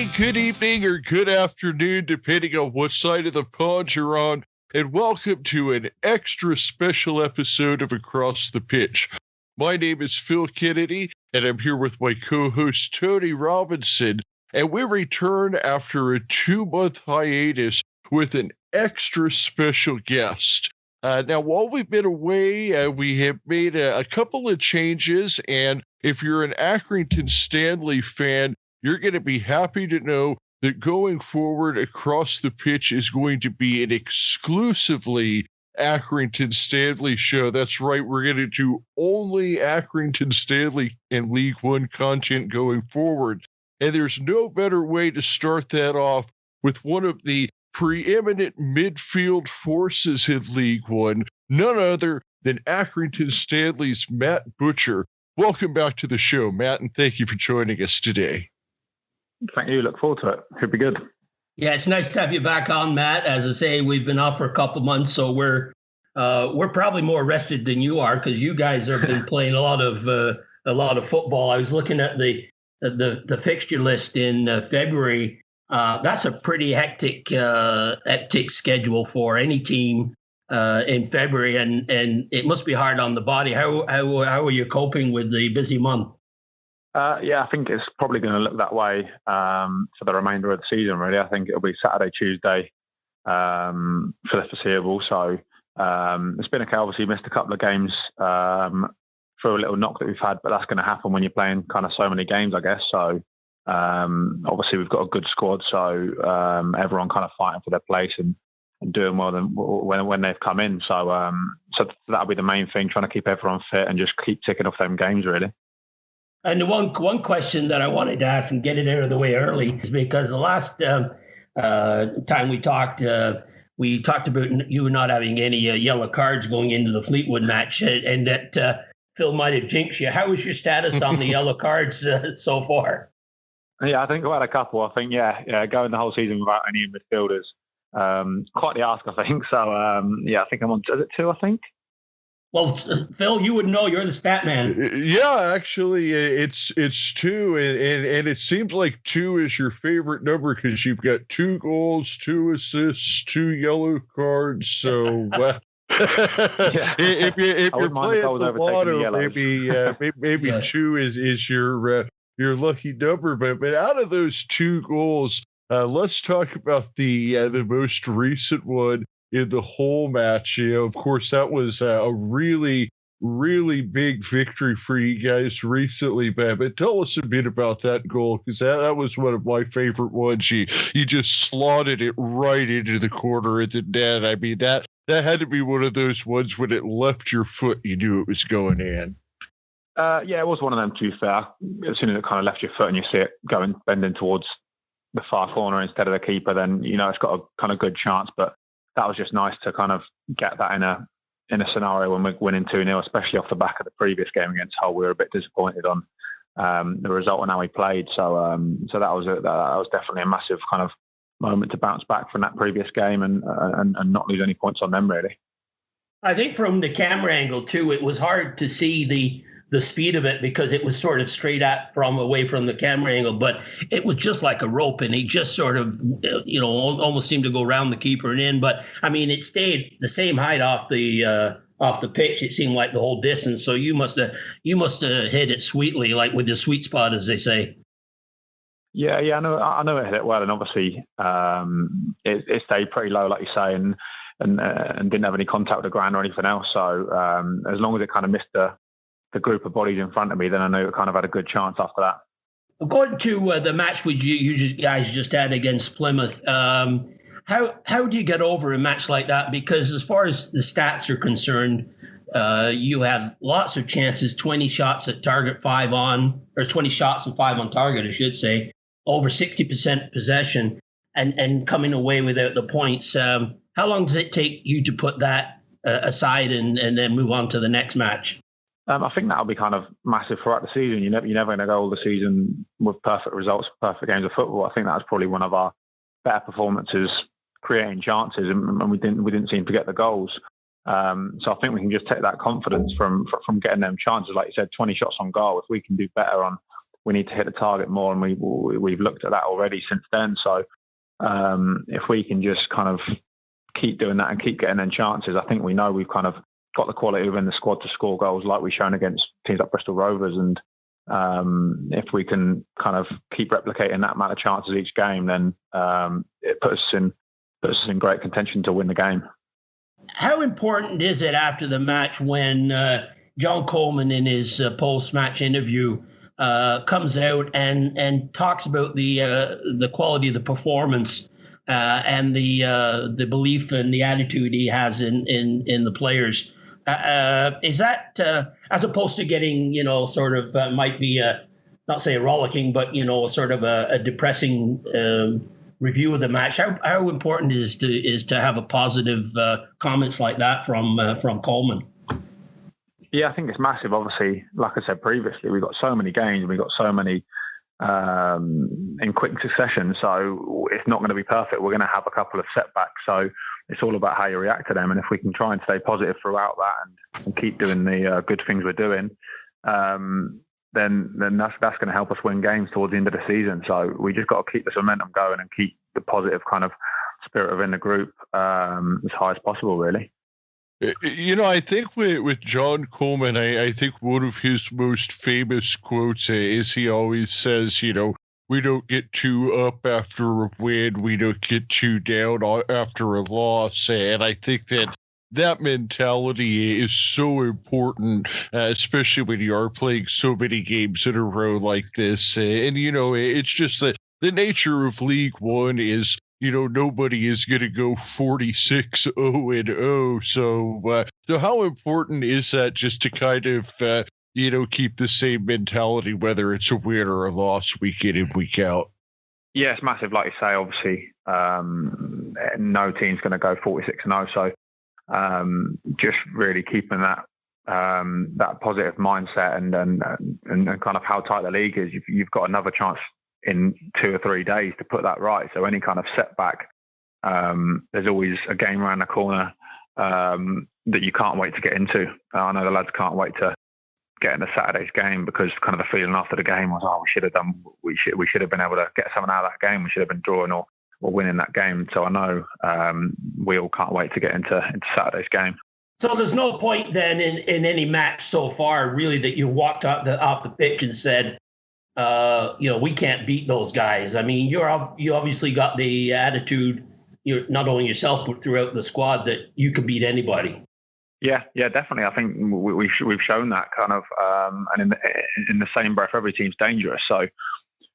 morning, good evening, or good afternoon, depending on what side of the pond you're on, and welcome to an extra special episode of Across the Pitch. My name is Phil Kennedy, and I'm here with my co-host Tony Robinson, and we return after a 2-month hiatus with an extra special guest. Now, while we've been away, we have made a couple of changes, and if you're an Accrington Stanley fan, you're going to be happy to know that going forward, Across the Pitch is going to be an exclusively Accrington Stanley show. That's right, we're going to do only Accrington Stanley and League One content going forward. And there's no better way to start that off with one of the preeminent midfield forces in League One, none other than Accrington Stanley's Matt Butcher. Welcome back to the show, Matt, and thank you for joining us today. Thank you. Look forward to it. Should be good. Yeah, it's nice to have you back on, Matt. As I say, we've been off for a couple months, so we're probably more rested than you are because you guys have been playing a lot of football. I was looking at the fixture list in February. That's a pretty hectic schedule for any team in February, and it must be hard on the body. How are you coping with the busy month? Yeah, I think it's probably going to look that way for the remainder of the season, really. I think it'll be Saturday, Tuesday for the foreseeable. So it's been okay. Obviously, missed a couple of games through a little knock that we've had, but that's going to happen when you're playing kind of so many games, I guess. So obviously, we've got a good squad, so everyone kind of fighting for their place and doing well than when they've come in. So that'll be the main thing, trying to keep everyone fit and just keep ticking off them games, really. And the one question that I wanted to ask and get it out of the way early is because the last time we talked about you not having any yellow cards going into the Fleetwood match, and that Phil might have jinxed you. How is your status on the yellow cards so far? Yeah, I think I've had a couple. I think, going the whole season without any midfielders. Quite the ask, I think. So, I think I'm on 2, I think. Well, Phil, you would know. You're the stat man. Yeah, actually, it's 2, and it seems like 2 is your favorite number because you've got 2 goals, 2 assists, 2 yellow cards. So if you're playing the lotto, maybe yeah. 2 is your lucky number. But out of those 2 goals, let's talk about the most recent one. In the whole match, of course, that was a really, really big victory for you guys recently, but tell us a bit about that goal, because that was one of my favorite ones. You just slotted it right into the corner of the net. I mean, that had to be one of those ones when it left your foot, you knew it was going in. It was one of them, to be fair. As soon as it kind of left your foot and you see it bending towards the far corner instead of the keeper, then it's got a kind of good chance, but that was just nice to kind of get that in a scenario when we're winning 2-0, especially off the back of the previous game against Hull. We were a bit disappointed on the result and how we played. So that was definitely a massive kind of moment to bounce back from that previous game and not lose any points on them, really. I think from the camera angle too, it was hard to see the speed of it because it was sort of straight away from the camera angle, but it was just like a rope, and he just sort of, almost seemed to go around the keeper and in. But I mean, it stayed the same height off the pitch. It seemed like the whole distance. So you must have hit it sweetly, like with the sweet spot, as they say. Yeah, I know it hit it well, and obviously it stayed pretty low, like you say, and didn't have any contact with the ground or anything else. So as long as it kind of missed the group of bodies in front of me, then I knew it kind of had a good chance after that. Going to the match you guys just had against Plymouth, how do you get over a match like that? Because as far as the stats are concerned, you had lots of chances, 20 shots at target, 20 shots and 5 on target, I should say, over 60% possession, and coming away without the points. How long does it take you to put that aside and then move on to the next match? I think that'll be kind of massive throughout the season. You're never going to go all the season with perfect results, perfect games of football. I think that's probably one of our better performances, creating chances, and we didn't seem to get the goals. So I think we can just take that confidence from getting them chances. Like you said, 20 shots on goal. If we can do better on we need to hit the target more, and we've looked at that already since then. So if we can just kind of keep doing that and keep getting them chances, I think we know we've kind of got the quality within the squad to score goals like we've shown against teams like Bristol Rovers. And if we can kind of keep replicating that amount of chances each game, then it puts us in great contention to win the game. How important is it after the match when John Coleman in his post-match interview comes out and talks about the quality of the performance and the belief and the attitude he has in the players? Is that as opposed to getting, sort of might be not say a rollicking, but sort of a depressing review of the match? How important is to have a positive comments like that from Coleman? Yeah, I think it's massive. Obviously, like I said previously, we've got so many games and we've got so many in quick succession. So it's not going to be perfect. We're going to have a couple of setbacks. So it's all about how you react to them. And if we can try and stay positive throughout that and keep doing the good things we're doing, then that's going to help us win games towards the end of the season. So we just got to keep this momentum going and keep the positive kind of spirit within the group as high as possible, really. I think with John Coleman, I think one of his most famous quotes is he always says, we don't get too up after a win, we don't get too down after a loss. And I think that mentality is so important, especially when you are playing so many games in a row like this. And, it's just that the nature of League One is, nobody is going to go 46-0-0. So how important is that just to kind of, keep the same mentality, whether it's a win or a loss week in and week out? Yeah, it's massive. Like you say, obviously, no team's going to go 46-0. So just really keeping that positive mindset and kind of how tight the league is. You've got another chance in 2 or 3 days to put that right. So any kind of setback, there's always a game around the corner that you can't wait to get into. I know the lads can't wait to get into Saturday's game, because kind of the feeling after the game was, we should have been able to get something out of that game. We should have been drawing or winning that game. So I know we all can't wait to get into Saturday's game. So there's no point then in any match so far, really, that you walked off the pitch and said, we can't beat those guys. I mean, you obviously got the attitude, not only yourself, but throughout the squad, that you can beat anybody. Yeah, definitely. I think we've shown that kind of, and in the same breath, every team's dangerous. So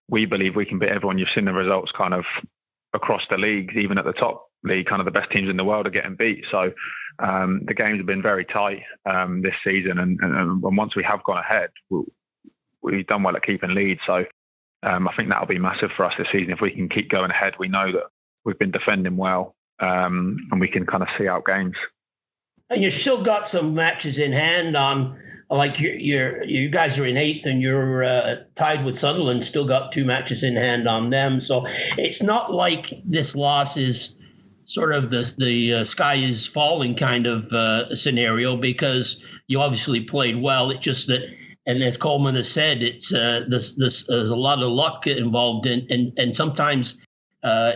we believe we can beat everyone. You've seen the results kind of across the leagues, even at the top league, kind of the best teams in the world are getting beat. So the games have been very tight this season, and once we have gone ahead, we've done well at keeping lead. So I think that'll be massive for us this season. If we can keep going ahead, we know that we've been defending well, and we can kind of see out games. And you still got some matches in hand on, like you guys are in 8th and you're tied with Sunderland, still got 2 matches in hand on them. So it's not like this loss is sort of the sky is falling kind of scenario, because you obviously played well. It's just that, and as Coleman has said, it's there's a lot of luck involved and sometimes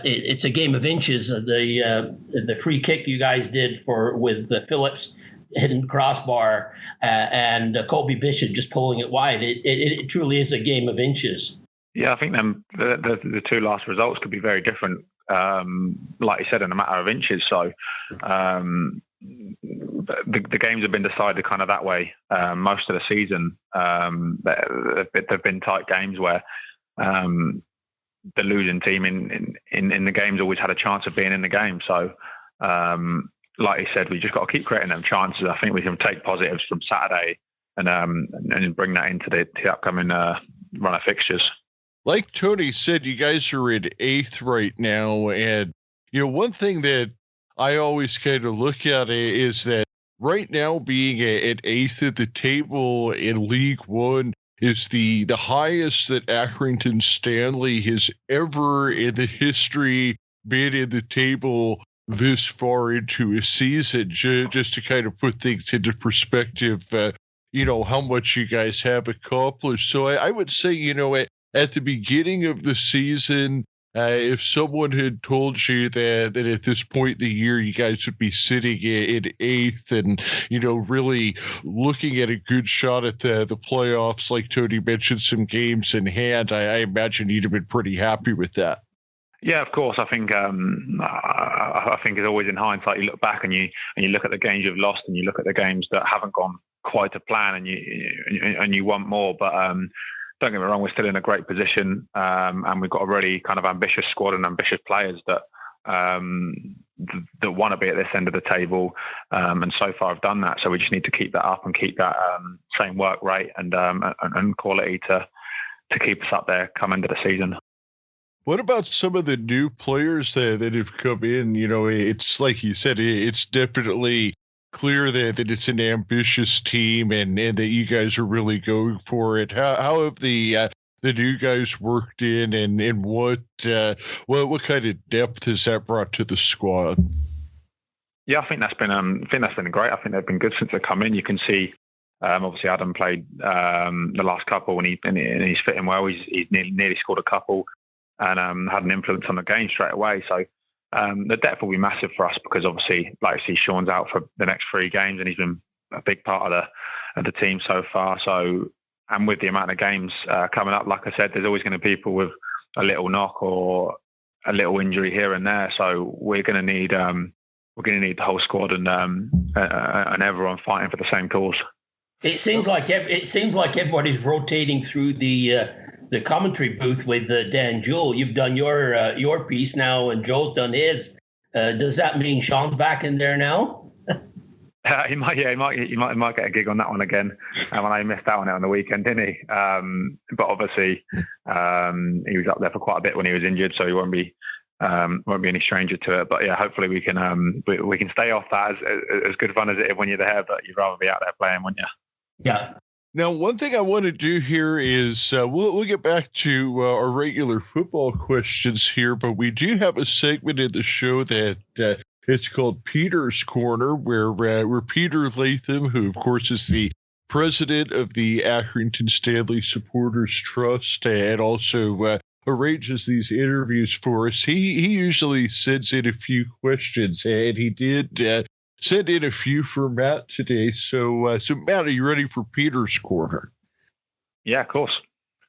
it's a game of inches. The free kick you guys did with Phillips hitting the crossbar and Colby Bishop just pulling it wide. It truly is a game of inches. Yeah, I think the 2 last results could be very different, like you said, in a matter of inches. So the games have been decided kind of that way most of the season. They've been tight games where the losing team in the games always had a chance of being in the game. So like you said, we just got to keep creating them chances. I think we can take positives from Saturday and bring that into the upcoming run of fixtures. Like Tony said, you guys are in 8th right now. And, one thing that I always kind of look at is that right now being at 8th at the table in League One is the highest that Accrington Stanley has ever in the history been in the table this far into a season. Just to kind of put things into perspective, how much you guys have accomplished. So I would say, at the beginning of the season, if someone had told you that at this point in the year you guys would be sitting in eighth and really looking at a good shot at the playoffs, like Tony mentioned, some games in hand, I imagine you'd have been pretty happy with that. Yeah, of course. I think it's always in hindsight. You look back and you look at the games you've lost, and you look at the games that haven't gone quite to plan, and you want more. But don't get me wrong, we're still in a great position, and we've got a really kind of ambitious squad and ambitious players that want to be at this end of the table, and so far have done that. So we just need to keep that up and keep that same work rate and quality to keep us up there come end of the season. What about some of the new players that have come in? It's like you said, it's definitely clear that it's an ambitious team and that you guys are really going for it. How have the new guys worked in, and what kind of depth has that brought to the squad? Yeah, I think that's been great. I think they've been good since they've come in. You can see, obviously Adam played the last couple, and he's fitting well. He's nearly scored a couple. And had an influence on the game straight away. So the depth will be massive for us, because obviously, like I see, Sean's out for the next 3 games, and he's been a big part of the team so far. So, and with the amount of games coming up, like I said, there's always going to be people with a little knock or a little injury here and there. So we're going to need the whole squad and everyone fighting for the same cause. It seems like everybody's rotating through the commentary booth with Dan Jewell. You've done your piece now, and Joel's done his. Does that mean Sean's back in there now? He might get a gig on that one again. When I missed out on it on the weekend, didn't he? But obviously, he was up there for quite a bit when he was injured, so he won't be any stranger to it. But yeah, hopefully we can stay off that. As good fun as it is when you're there, but you'd rather be out there playing, wouldn't you? Yeah. Now, one thing I want to do here is we'll get back to our regular football questions here, but we do have a segment in the show that it's called Peter's Corner, where Peter Latham, who of course is the president of the Accrington Stanley Supporters Trust and also arranges these interviews for us, he usually sends in a few questions, and he did send in a few for Matt today. So Matt, are you ready for Peter's Corner? Yeah, of course.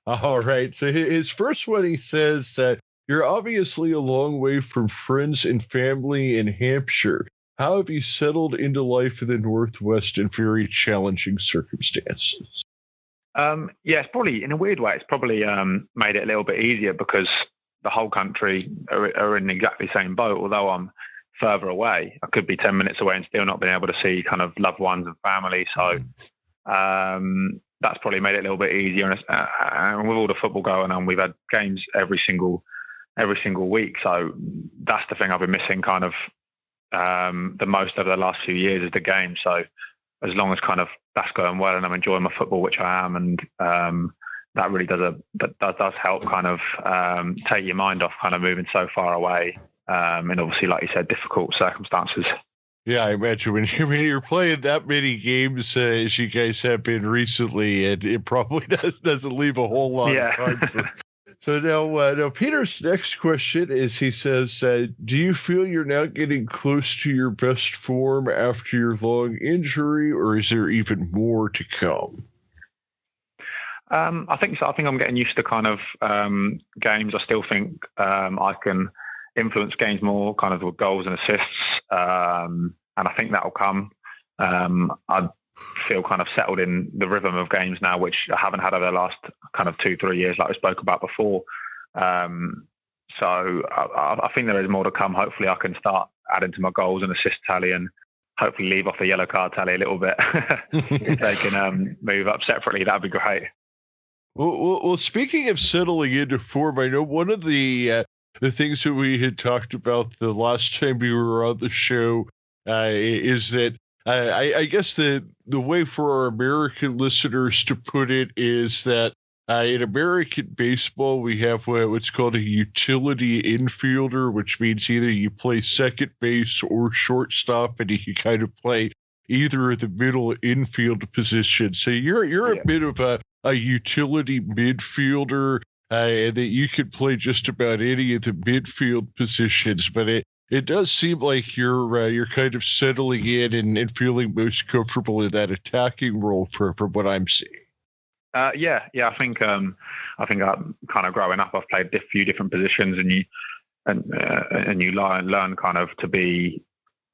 All right. So his first one, he says that you're obviously a long way from friends and family in Hampshire. How have you settled into life in the Northwest in very challenging circumstances? Yeah, it's probably, in a weird way, it's probably made it a little bit easier, because the whole country are in exactly the same boat. Although I'm further away, I could be 10 minutes away and still not being able to see kind of loved ones and family. So that's probably made it a little bit easier. And with all the football going on, we've had games every single week. So that's the thing I've been missing kind of the most over the last few years, is the game. So as long as kind of that's going well and I'm enjoying my football, which I am, and that really does help kind of take your mind off kind of moving so far away. And obviously, like you said, difficult circumstances. Yeah, I imagine when you're playing that many games as you guys have been recently, it probably doesn't leave a whole lot of time. So now Peter's next question is, he says, do you feel you're now getting close to your best form after your long injury, or is there even more to come? I think so. I think I'm getting used to kind of games. I still think I can influence games more kind of with goals and assists. And I think that'll come. I feel kind of settled in the rhythm of games now, which I haven't had over the last kind of 2-3 years, like we spoke about before. So I think there is more to come. Hopefully I can start adding to my goals and assist tally, and hopefully leave off the yellow card tally a little bit. If they can move up separately, that'd be great. Well, speaking of settling into form, I know one of the things that we had talked about the last time we were on the show is that I guess the way for our American listeners to put it is that in American baseball, we have what's called a utility infielder, which means either you play second base or shortstop, and you can kind of play either of the middle infield positions. So you're a bit of a utility midfielder, and that you could play just about any of the midfield positions. But it does seem like you're kind of settling in and feeling most comfortable in that attacking role from what I'm seeing. Yeah. I think I'm kind of growing up. I've played a few different positions, and you learn kind of to be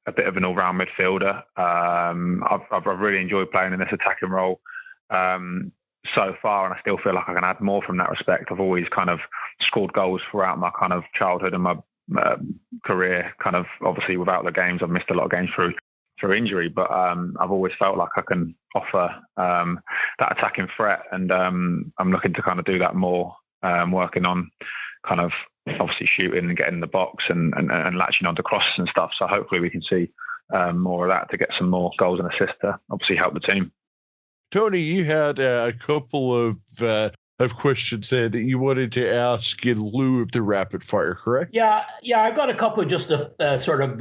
a bit of an all-round midfielder. I've really enjoyed playing in this attacking role so far, and I still feel like I can add more from that respect. I've always kind of scored goals throughout my kind of childhood and my career. Kind of obviously without the games, I've missed a lot of games through injury, but I've always felt like I can offer that attacking threat, and I'm looking to kind of do that more, working on kind of obviously shooting and getting in the box and latching onto crosses and stuff. So hopefully we can see more of that to get some more goals and assists to obviously help the team. Tony, you had a couple of questions there that you wanted to ask in lieu of the rapid fire, correct? Yeah. I got a couple of just sort of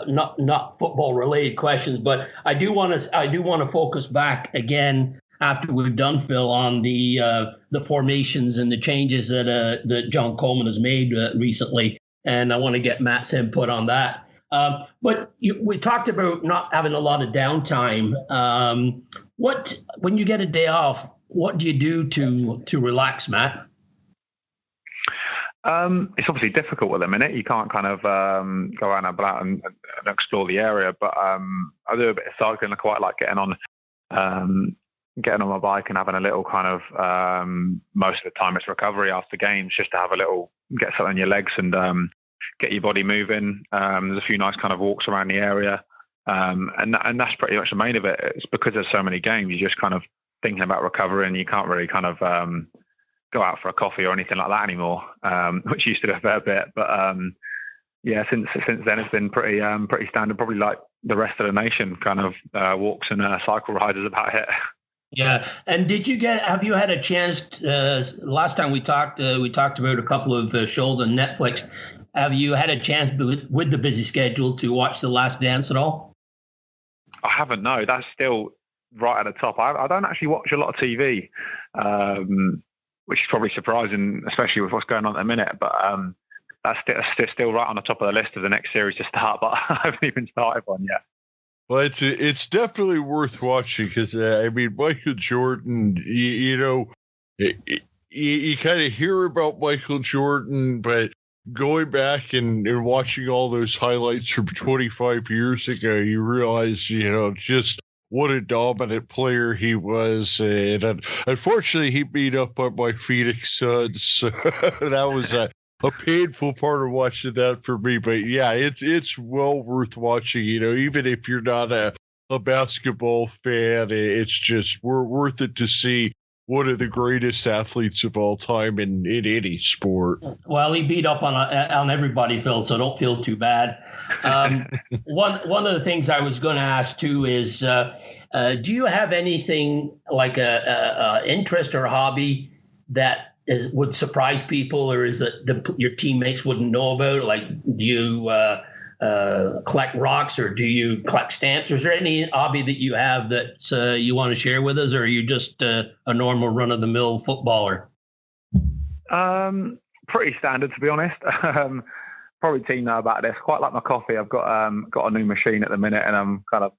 not football related questions, but I do want to focus back again after we've done, Phil, on the formations and the changes that John Coleman has made recently, and I want to get Matt's input on that. But we talked about not having a lot of downtime. When you get a day off, what do you do to relax, Matt? It's obviously difficult at the minute. You can't kind of go out and about and explore the area. But I do a bit of cycling. I quite like getting on my bike and having a little kind of most of the time it's recovery after games, just to have a little get something in your legs and get your body moving. There's a few nice kind of walks around the area. And that's pretty much the main of it. It's because there's so many games, you're just kind of thinking about recovering. You can't really kind of go out for a coffee or anything like that anymore, which used to do a fair bit. But since then it's been pretty standard, probably like the rest of the nation, kind of walks and cycle rides is about it. Yeah. And have you had a chance, last time we talked about a couple of shows on Netflix. Have you had a chance with the busy schedule to watch The Last Dance at all? I haven't, no. That's still right at the top. I don't actually watch a lot of TV, which is probably surprising, especially with what's going on at the minute. But that's still right on the top of the list of the next series to start, but I haven't even started one yet. Well, it's definitely worth watching because, Michael Jordan, you kind of hear about Michael Jordan, but going back and watching all those highlights from 25 years ago, you realize, just what a dominant player he was. And unfortunately, he beat up on my Phoenix Suns. So that was a painful part of watching that for me. But yeah, it's well worth watching, even if you're not a basketball fan, it's just worth it to see one of the greatest athletes of all time in any sport. Well, he beat up on everybody, Phil, so don't feel too bad. One of the things I was going to ask too is, do you have anything like a interest or a hobby that would surprise people, or is that your teammates wouldn't know about? Like, do you collect rocks, or do you collect stamps? Or is there any hobby that you have that you want to share with us, or are you just a normal run-of-the-mill footballer? Pretty standard, to be honest. Probably team know about this. Quite like my coffee. I've got a new machine at the minute, and I'm kind of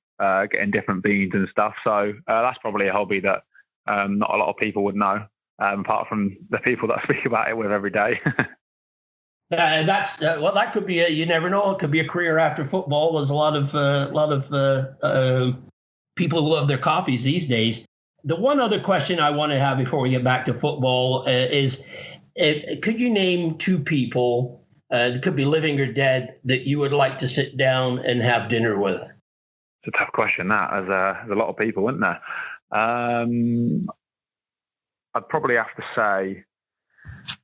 getting different beans and stuff. So that's probably a hobby that not a lot of people would know, apart from the people that I speak about it with every day. And that's that could be you never know. It could be a career after football. There's a lot of people who love their coffees these days. The one other question I want to have before we get back to football is, could you name two people that could be living or dead that you would like to sit down and have dinner with? It's a tough question. There's a lot of people, isn't there? I'd probably have to say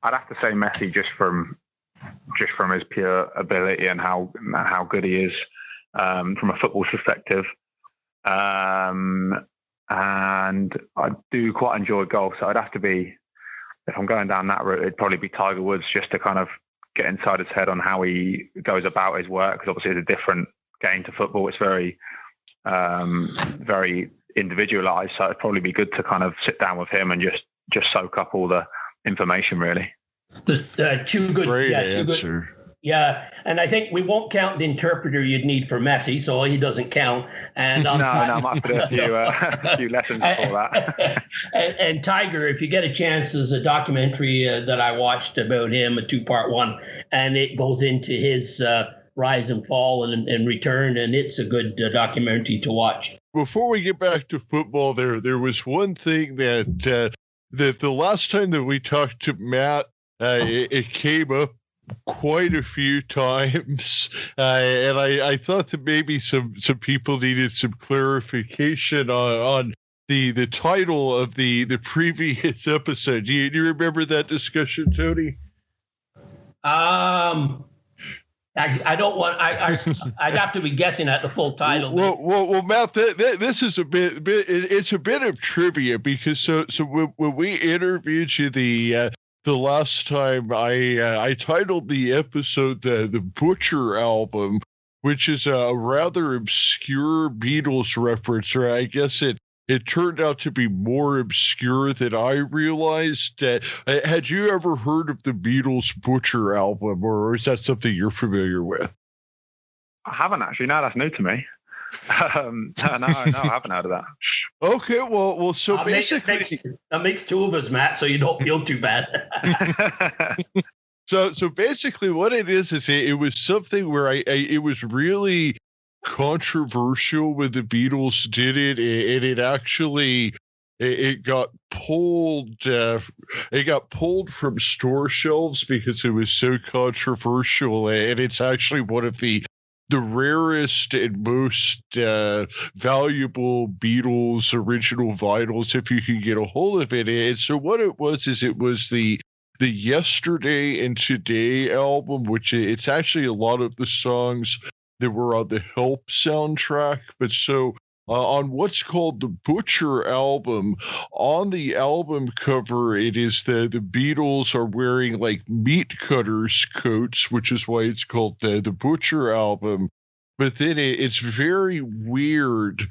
Messi just from his pure ability and how good he is from a football perspective. And I do quite enjoy golf, so it'd have to be, if I'm going down that route, it'd probably be Tiger Woods, just to kind of get inside his head on how he goes about his work, because obviously it's a different game to football. It's very very individualized. So it'd probably be good to kind of sit down with him and just soak up all the information, really. Two good, Great two answer. good. Yeah, and I think we won't count the interpreter you'd need for Messi, so he doesn't count. And no, I might put a few lessons for that. and Tiger, if you get a chance, there's a documentary that I watched about him, a 2-part one, and it goes into his rise and fall and return, and it's a good documentary to watch. Before we get back to football, there was one thing that the last time that we talked to Matt, it came up quite a few times, and I thought that maybe some people needed some clarification on the title of the previous episode. Do you remember that discussion, Tony? I don't want. I'd have to be guessing at the full title. Well, Matt, this is a bit. It's a bit of trivia because so when we interviewed you the last time, I titled the episode the Butcher album, which is a rather obscure Beatles reference, or I guess it turned out to be more obscure than I realized. Had you ever heard of the Beatles Butcher album, or is that something you're familiar with? I haven't actually. No, that's new to me. No, I haven't heard of that. Okay, well, so basically, that makes two of us, Matt, so you don't feel too bad. So basically, what it is it was something where it was really controversial when the Beatles did it, and it actually it got pulled. It got pulled from store shelves because it was so controversial, and it's actually one of the rarest and most valuable Beatles original vinyls if you can get a hold of it. And so what it was the Yesterday and Today album, which it's actually a lot of the songs that were on the Help soundtrack. But so on what's called the Butcher album, on the album cover, it is the Beatles are wearing like meat cutters coats, which is why it's called the Butcher album. But then it's very weird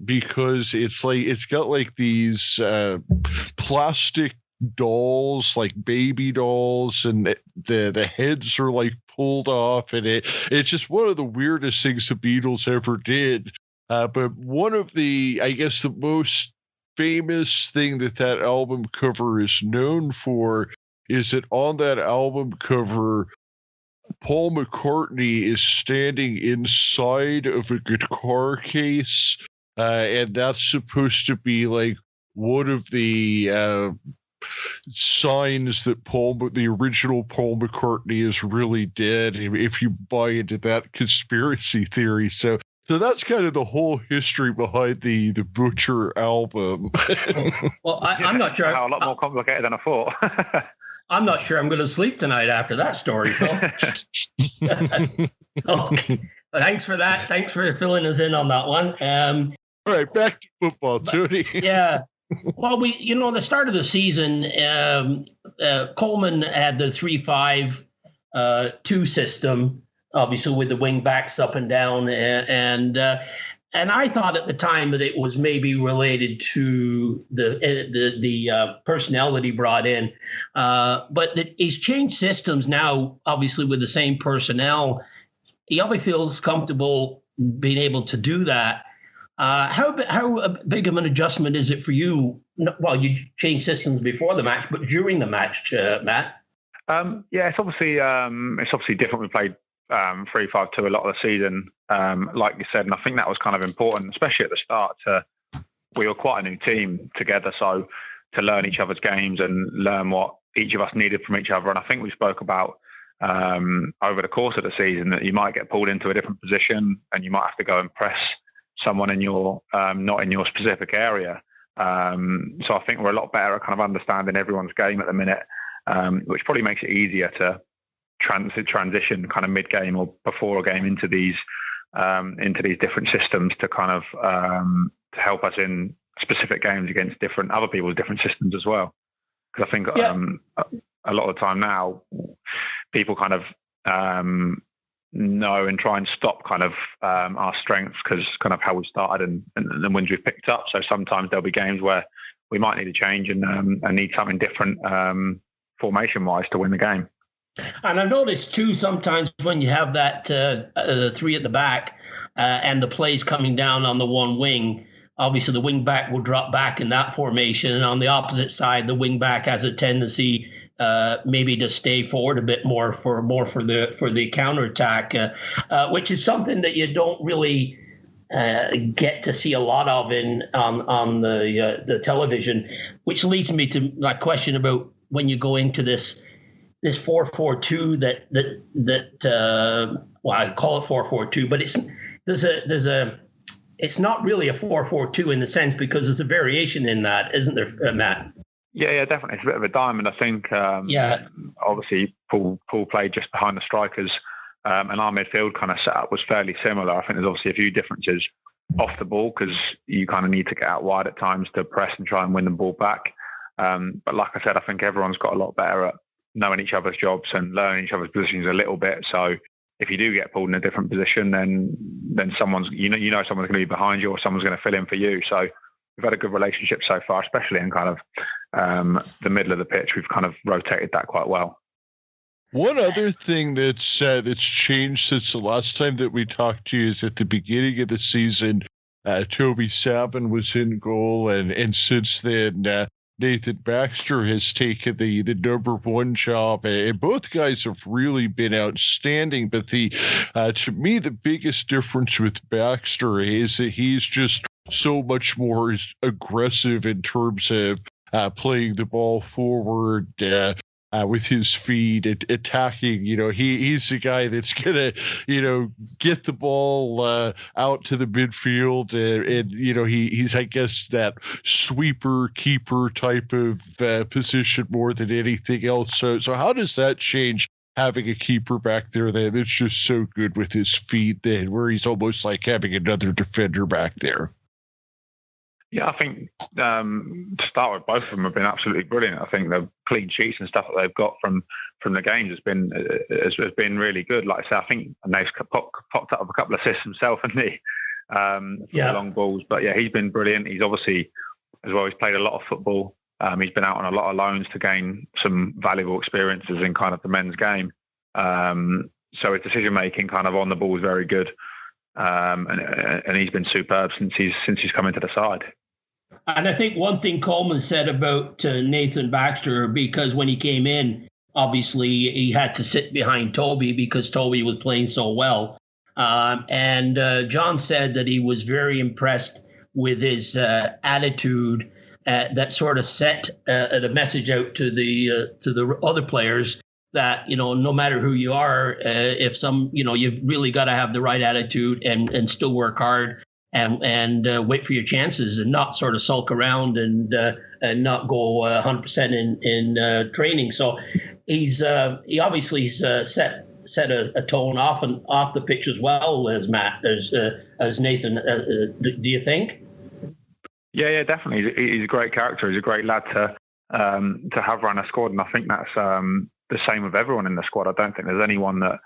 because it's got like these plastic dolls, like baby dolls, and the heads are like pulled off, and it's just one of the weirdest things the Beatles ever did. But one of the, I guess, the most famous thing that album cover is known for is that on that album cover, Paul McCartney is standing inside of a guitar case, and that's supposed to be like one of the signs that the original Paul McCartney is really dead, if you buy into that conspiracy theory. So that's kind of the whole history behind the Butcher album. Well, I'm not sure. A lot more complicated than I thought. I'm not sure I'm going to sleep tonight after that story, Phil. Okay. Thanks for that. Thanks for filling us in on that one. All right, back to football, Tony. Yeah. Well, the start of the season, Coleman had the 3-5-2 system, obviously with the wing backs up and down, and I thought at the time that it was maybe related to the personnel that he brought in, but he's changed systems now, obviously with the same personnel. He obviously feels comfortable being able to do that. How big of an adjustment is it for you? Well, you changed systems before the match, but during the match, Matt? Yeah, it's obviously different. We played 3-5-2 a lot of the season, like you said, and I think that was kind of important, especially at the start. We were quite a new team together, so to learn each other's games and learn what each of us needed from each other. And I think we spoke about over the course of the season that you might get pulled into a different position and you might have to go and press someone in your not in your specific area. So I think we're a lot better at kind of understanding everyone's game at the minute, which probably makes it easier to transition kind of mid-game or before a game into these different systems to kind of to help us in specific games against other people's different systems as well. Because I think a lot of the time now, people kind of know and try and stop kind of our strengths, because kind of how we started and the wins we've picked up. So sometimes there'll be games where we might need a change and need something different formation-wise to win the game. And I've noticed too, sometimes when you have that three at the back and the plays coming down on the one wing, obviously the wing back will drop back in that formation. And on the opposite side, the wing back has a tendency maybe to stay forward a bit more for the counterattack, which is something that you don't really get to see a lot of on the television, which leads me to my question about when you go into this 4-4-2 that well, I call it 4-4-2, but it's not really a 4-4-2 in the sense, because there's a variation in that, isn't there, Matt? Yeah, definitely. It's a bit of a diamond, I think. Obviously, Paul played just behind the strikers, and our midfield kind of setup was fairly similar. I think there's obviously a few differences off the ball, because you kind of need to get out wide at times to press and try and win the ball back. But like I said, I think everyone's got a lot better at knowing each other's jobs and learning each other's positions a little bit. So if you do get pulled in a different position, then someone's someone's going to be behind you, or someone's going to fill in for you. So we've had a good relationship so far, especially in kind of the middle of the pitch. We've kind of rotated that quite well. One other thing that's changed since the last time that we talked to you is at the beginning of the season, Toby Savin was in goal, and since then Nathan Baxter has taken the number one job, and both guys have really been outstanding. But to me, the biggest difference with Baxter is that he's just so much more aggressive in terms of playing the ball forward with his feet, attacking. He's the guy that's gonna get the ball out to the midfield, and he's, I guess, that sweeper keeper type of position more than anything else. So how does that change, having a keeper back there that's just so good with his feet, then where he's almost like having another defender back there? Yeah, I think to start with, both of them have been absolutely brilliant. I think the clean sheets and stuff that they've got from the games has been really good. Like I said, I think Nate's popped up with a couple of assists himself, hasn't he? The long balls. But yeah, he's been brilliant. He's obviously, as well, he's played a lot of football. He's been out on a lot of loans to gain some valuable experiences in kind of the men's game. So his decision making kind of on the ball is very good. And he's been superb since he's come into the side. And I think one thing Coleman said about Nathan Baxter, because when he came in, obviously he had to sit behind Toby because Toby was playing so well. And John said that he was very impressed with his attitude that sort of set the message out to the other players that, no matter who you are, if you've really got to have the right attitude and still work hard and wait for your chances and not sort of sulk around and not go 100% in training. So he obviously set a tone off the pitch as well as Matt, as Nathan. Do you think? Yeah, definitely. He's a great character. He's a great lad to have run a squad, and I think that's the same with everyone in the squad. I don't think there's anyone that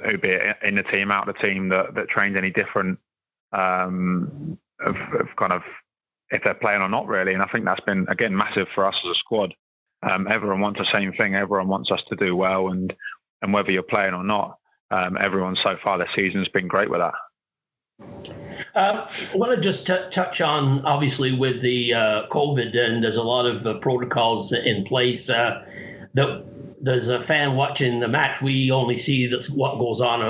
who'd be in the team, out of the team, that trains any different of kind of if they're playing or not, really. And I think that's been, again, massive for us as a squad. Everyone wants the same thing. Everyone wants us to do well, and whether you're playing or not, everyone so far this season has been great with that. I want to just touch on, obviously, with the COVID, and there's a lot of protocols in place. There's a fan watching the match. We only see what goes on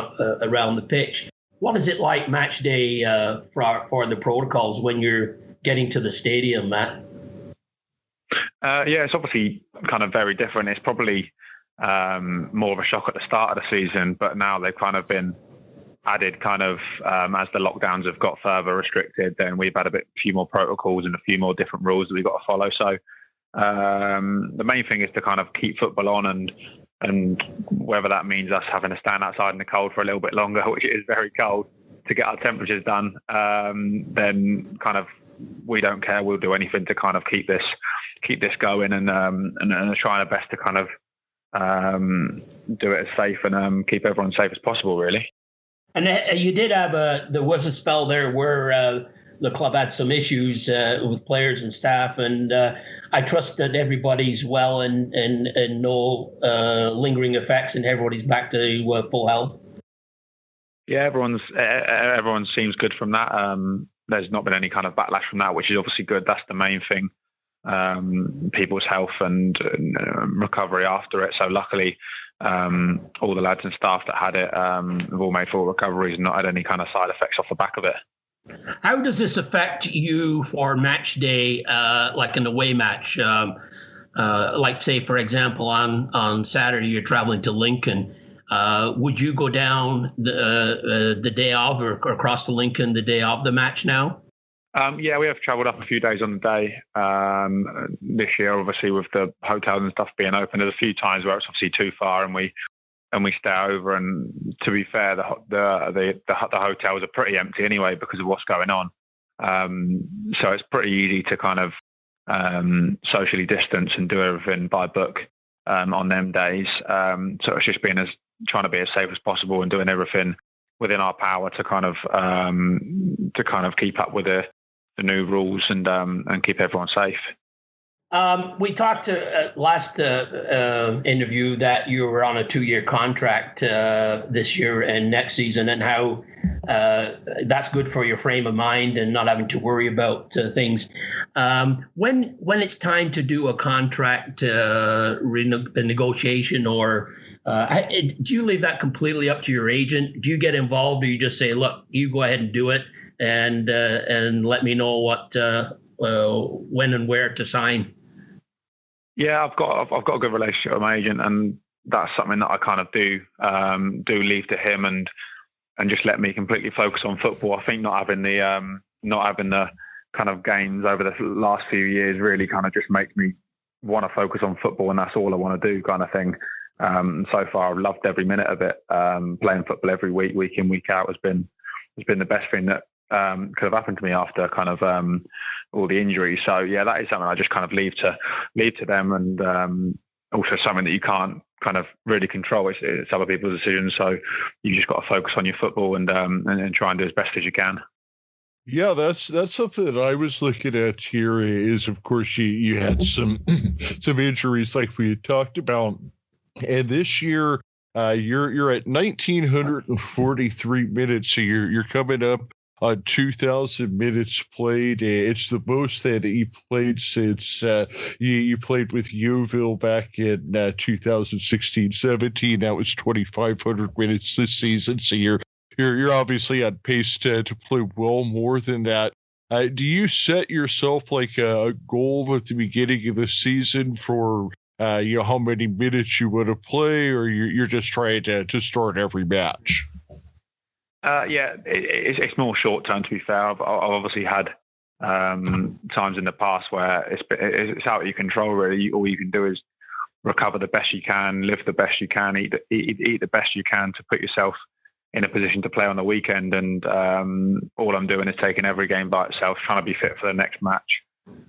around the pitch. What is it like match day for the protocols when you're getting to the stadium, Matt? Yeah, it's obviously kind of very different. It's probably more of a shock at the start of the season, but now they've kind of been added kind of as the lockdowns have got further restricted, then we've had a few more protocols and a few more different rules that we've got to follow. So the main thing is to kind of keep football on, and whether that means us having to stand outside in the cold for a little bit longer, which it is very cold, to get our temperatures done, then kind of we don't care. We'll do anything to kind of keep this going and trying our best to kind of do it as safe and keep everyone safe as possible, really. And you did have there was a spell there where the club had some issues with players and staff, and I trust that everybody's well and no lingering effects, and everybody's back to full health. Yeah, everyone seems good from that. There's not been any kind of backlash from that, which is obviously good. That's the main thing. People's health and recovery after it. So luckily, all the lads and staff that had it have all made full recoveries and not had any kind of side effects off the back of it. How does this affect you for match day, like an away match? Like, say, for example, on Saturday, you're traveling to Lincoln. Would you go down the day of or across to Lincoln the day of the match now? Yeah, we have travelled up a few days on the day this year. Obviously, with the hotels and stuff being open, there's a few times where it's obviously too far, and we stay over. And to be fair, the hotels are pretty empty anyway because of what's going on. So it's pretty easy to kind of socially distance and do everything by book on them days. So it's just trying to be as safe as possible and doing everything within our power to kind of keep up with the new rules and keep everyone safe. We talked to last interview that you were on a 2-year contract this year and next season, and how that's good for your frame of mind and not having to worry about things. When it's time to do a contract negotiation, or do you leave that completely up to your agent? Do you get involved, or you just say, "Look, you go ahead and do it, and let me know what when and where to sign"? Yeah, I've got a good relationship with my agent, and that's something that I kind of do leave to him and just let me completely focus on football. I think not having the kind of gains over the last few years really kind of just makes me want to focus on football, and that's all I want to do, kind of thing. So far, I've loved every minute of it. Playing football every week in, week out has been the best thing that could have happened to me after kind of all the injuries. So yeah, that is something I just kind of leave to them, and also something that you can't kind of really control. It's other people's decisions. So you just got to focus on your football and try and do as best as you can. Yeah, that's something that I was looking at here. Is of course you had some injuries like we had talked about, and this year you're at 1,943 minutes. So you're coming up on 2,000 minutes played. It's the most that you played since you played with Yeovil back in 2016-17. That was 2,500 minutes this season. So you're obviously on pace to play well more than that. Do you set yourself like a goal at the beginning of the season for how many minutes you want to play, or you're just trying to start every match? Yeah, it's more short term, to be fair. I've obviously had times in the past where it's out of your control, really. All you can do is recover the best you can, live the best you can, eat the best you can to put yourself in a position to play on the weekend. And all I'm doing is taking every game by itself, trying to be fit for the next match.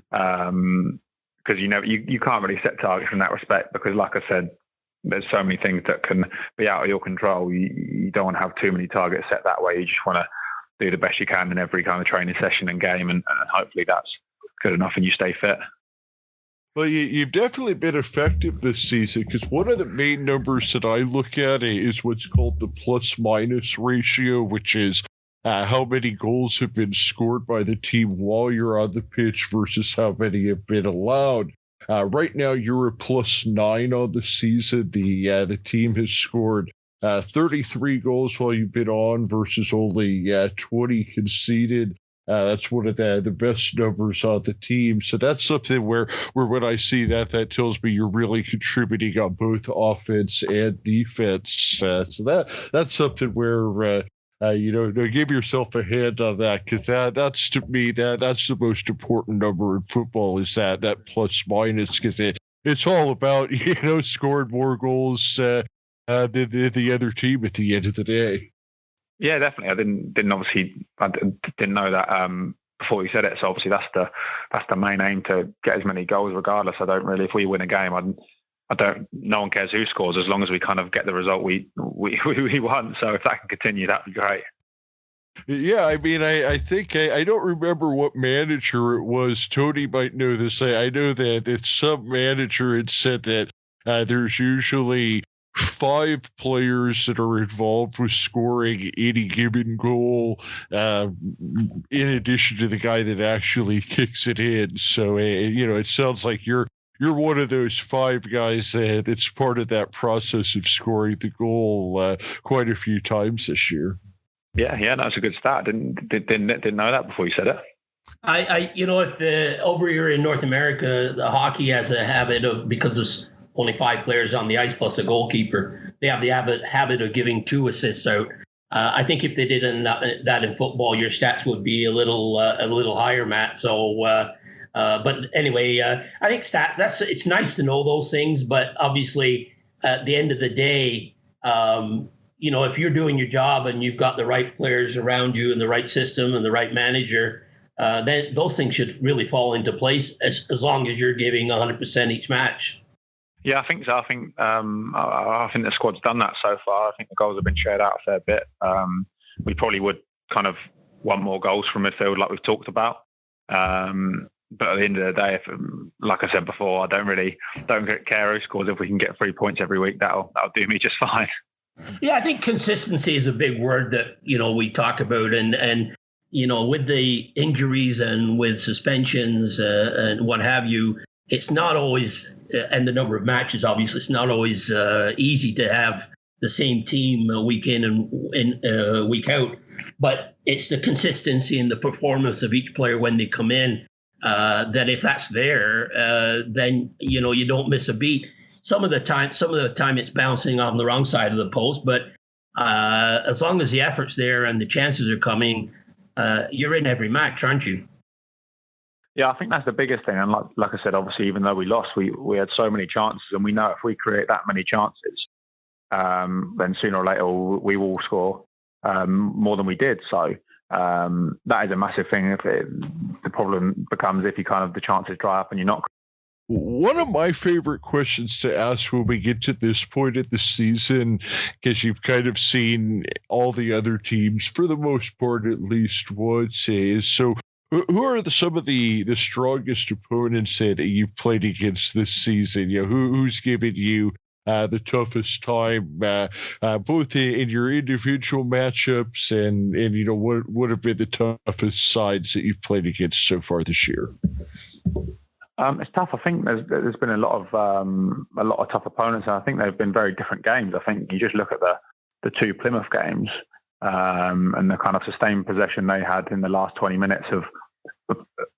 Because you can't really set targets in that respect, because like I said, there's so many things that can be out of your control. You don't want to have too many targets set that way. You just want to do the best you can in every kind of training session and game, and hopefully that's good enough and you stay fit. Well, you've definitely been effective this season, because one of the main numbers that I look at is what's called the plus-minus ratio, which is how many goals have been scored by the team while you're on the pitch versus how many have been allowed. Right now, you're a +9 on the season. The team has scored 33 goals while you've been on versus only 20 conceded. That's one of the best numbers on the team. So that's something where when I see that tells me you're really contributing on both offense and defense. So that's something where give yourself a hand on that, because that's to me that's the most important number in football, is that plus minus, because it's all about scoring more goals than the other team at the end of the day. Yeah, definitely. I didn't know that before you said it. So obviously that's the main aim, to get as many goals regardless. I don't really, if we win a game, no one cares who scores as long as we kind of get the result we want. So if that can continue, that'd be great. Yeah, I mean, I think I don't remember what manager it was. Tony might know this. I know that it's some manager had said that there's usually 5 players that are involved with scoring any given goal, in addition to the guy that actually kicks it in. So, it sounds like you're one of those 5 guys that's part of that process of scoring the goal quite a few times this year. Yeah, that's a good start. Didn't know that before you said it. If over here in North America, the hockey has a habit of, because there's only 5 players on the ice plus a goalkeeper, they have the habit of giving 2 assists out. I think if they did that in football, your stats would be a little higher, Matt. So, but anyway, I think stats. It's nice to know those things, but obviously, at the end of the day, if you're doing your job and you've got the right players around you and the right system and the right manager, then those things should really fall into place as long as you're giving 100% each match. Yeah, I think so. I think the squad's done that so far. I think the goals have been shared out a fair bit. We probably would kind of want more goals from midfield, like we've talked about. But at the end of the day, like I said before, I don't care who scores. If we can get 3 points every week, that'll do me just fine. Yeah, I think consistency is a big word that, we talk about. And with the injuries and with suspensions and what have you, it's not always, and the number of matches, obviously, it's not always easy to have the same team week in and week out. But it's the consistency and the performance of each player when they come in that if that's there, then, you don't miss a beat. Some of the time it's bouncing on the wrong side of the post, but as long as the effort's there and the chances are coming, you're in every match, aren't you? Yeah, I think that's the biggest thing. And like I said, obviously, even though we lost, we had so many chances, and we know if we create that many chances, then sooner or later we will score more than we did. So that is a massive thing. The problem becomes if the chances dry up and you're not. One of my favorite questions to ask when we get to this point of the season, because you've kind of seen all the other teams, for the most part at least, once, is so who are some of the strongest opponents that you've played against this season? Who's given you the toughest time, both in your individual matchups and what have been the toughest sides that you've played against so far this year? It's tough. I think there's been a lot of tough opponents, and I think they've been very different games. I think you just look at the 2 Plymouth games and the kind of sustained possession they had in the last 20 minutes of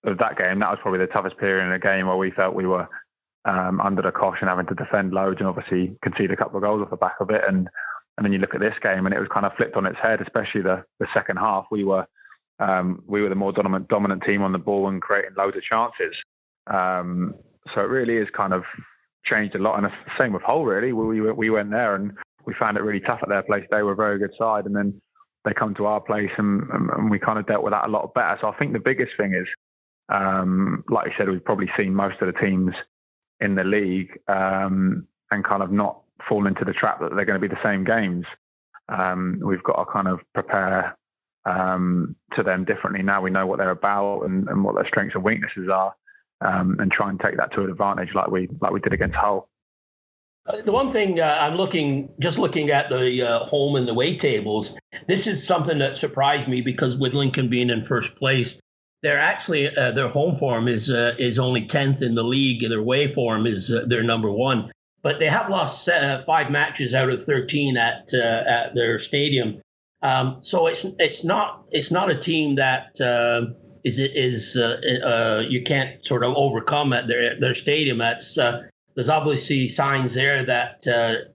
that game. That was probably the toughest period in a game where we felt we were under the cosh and having to defend loads and obviously concede a couple of goals off the back of it. And then you look at this game and it was kind of flipped on its head, especially the second half. We were the more dominant team on the ball and creating loads of chances. So it really is kind of changed a lot. And it's the same with Hull, really. We went there and we found it really tough at their place. They were a very good side. And then they come to our place and we kind of dealt with that a lot better. So I think the biggest thing is, like you said, we've probably seen most of the teams in the league and kind of not fall into the trap that they're going to be the same games. We've got to kind of prepare to them differently. Now we know what they're about and what their strengths and weaknesses are. And try and take that to an advantage like we did against Hull. The one thing I'm looking at the home and away tables, this is something that surprised me because with Lincoln being in first place, they're actually their home form is only 10th in the league, and their away form is their number 1. But they have lost 5 matches out of 13 at their stadium. So it's not a team that. You can't sort of overcome at their stadium. There's obviously signs there that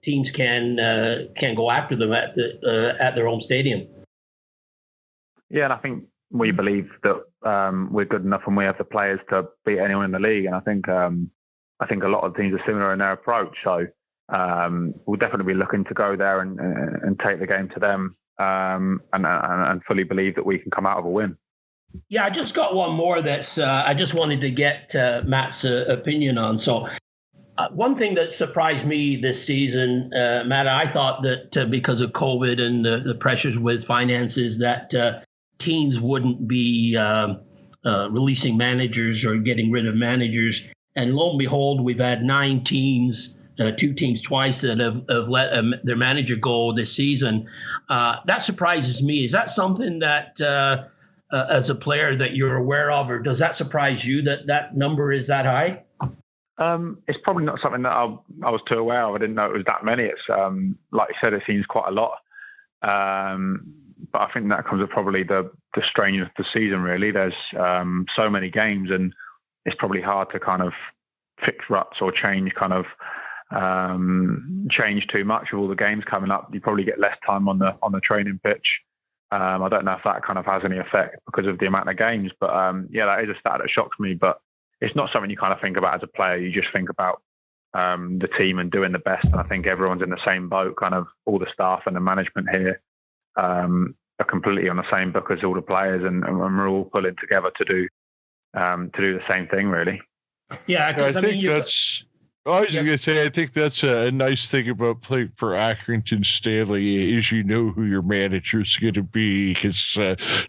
teams can go after them at their home stadium. Yeah, and I think we believe that we're good enough and we have the players to beat anyone in the league. And I think a lot of teams are similar in their approach. So we'll definitely be looking to go there and take the game to them and fully believe that we can come out of a win. Yeah, I just got one more that's I just wanted to get Matt's opinion on. So One thing that surprised me this season, Matt, I thought that because of COVID and the pressures with finances, that teams wouldn't be releasing managers or getting rid of managers. And lo and behold, we've had 9 teams, 2 teams twice that have let their manager go this season. That surprises me. Is that something that, as a player, that you're aware of, or does that surprise you that number is that high? It's probably not something that I was too aware of. I didn't know it was that many. It's like you said, it seems quite a lot. But I think that comes with probably the strain of the season, really. There's so many games, and it's probably hard to kind of fix ruts or change change too much with all the games coming up. You probably get less time on the training pitch. I don't know if that kind of has any effect because of the amount of games, but that is a stat that shocks me. But it's not something you kind of think about as a player. You just think about the team and doing the best. And I think everyone's in the same boat. Kind of all the staff and the management here are completely on the same book as all the players, and we're all pulling together to do the same thing, really. Yeah, I think that's. I was going to say, I think that's a nice thing about playing for Accrington Stanley is you know who your manager's going to be, because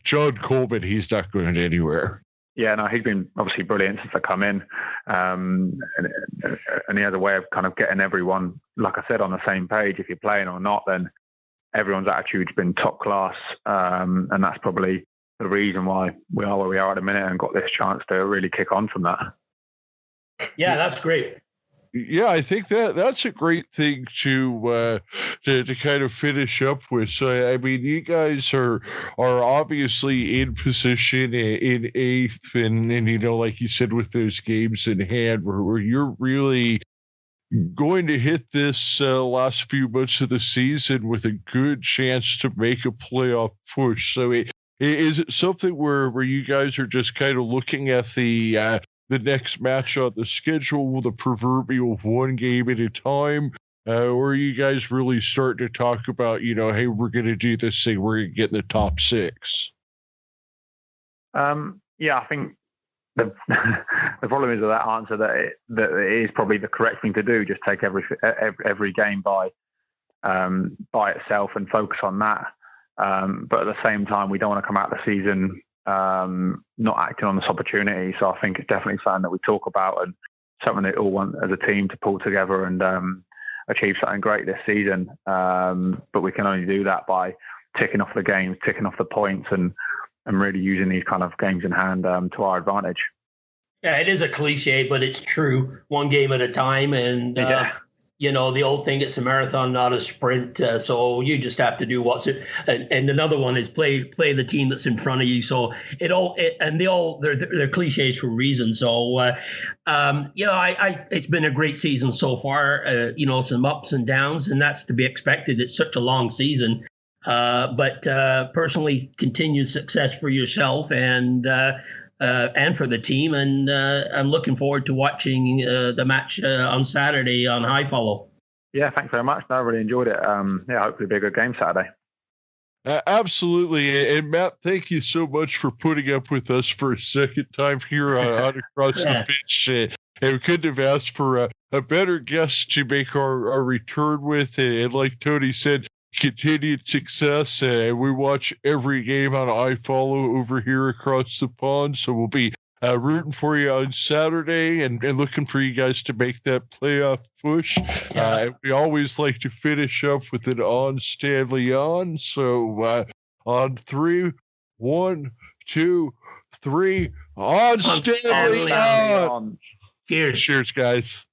John Coleman, he's not going anywhere. Yeah, no, he's been obviously brilliant since I come in, and he has a way of kind of getting everyone, like I said, on the same page. If you're playing or not, then everyone's attitude's been top class, and that's probably the reason why we are where we are at the minute and got this chance to really kick on from that. Yeah, that's great. Yeah, I think that's a great thing to kind of finish up with. So, I mean, you guys are obviously in position in 8th, and you know, like you said, with those games in hand, where you're really going to hit this last few months of the season with a good chance to make a playoff push. So, is it something where you guys are just kind of looking at the next match on the schedule, the proverbial one game at a time, or are you guys really starting to talk about, you know, hey, we're going to do this thing, we're going to get in the top 6? Yeah, I think the problem is with that answer that it is probably the correct thing to do. Just take every game by itself and focus on that. But at the same time, we don't want to come out of the season not acting on this opportunity. So I think it's definitely something that we talk about and something that we all want as a team to pull together and achieve something great this season. But we can only do that by ticking off the games, ticking off the points, and really using these kind of games in hand to our advantage. Yeah, it is a cliche, but it's true. One game at a time. And, you know, the old thing, it's a marathon, not a sprint. So you just have to do and another one is play the team that's in front of you. So they're cliches for a reason. So, it's been a great season so far, some ups and downs, and that's to be expected. It's such a long season. But personally, continued success for yourself and for the team, and I'm looking forward to watching the match on Saturday on High Follow. Yeah, thanks very much. I really enjoyed it. Hopefully it'll be a good game Saturday. Absolutely. And Matt, thank you so much for putting up with us for a second time here on Across the Pitch. And we couldn't have asked for a better guest to make our return with. And like Tony said, continued success, and we watch every game on iFollow over here across the pond, so we'll be rooting for you on Saturday and looking for you guys to make that playoff push. And we always like to finish up with an on Stanley on, so on 3, 1, 2, 3, on Stanley on. Cheers. Cheers, guys.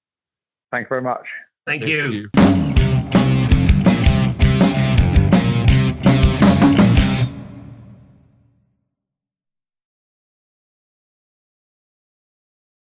Thanks very much. Thank you.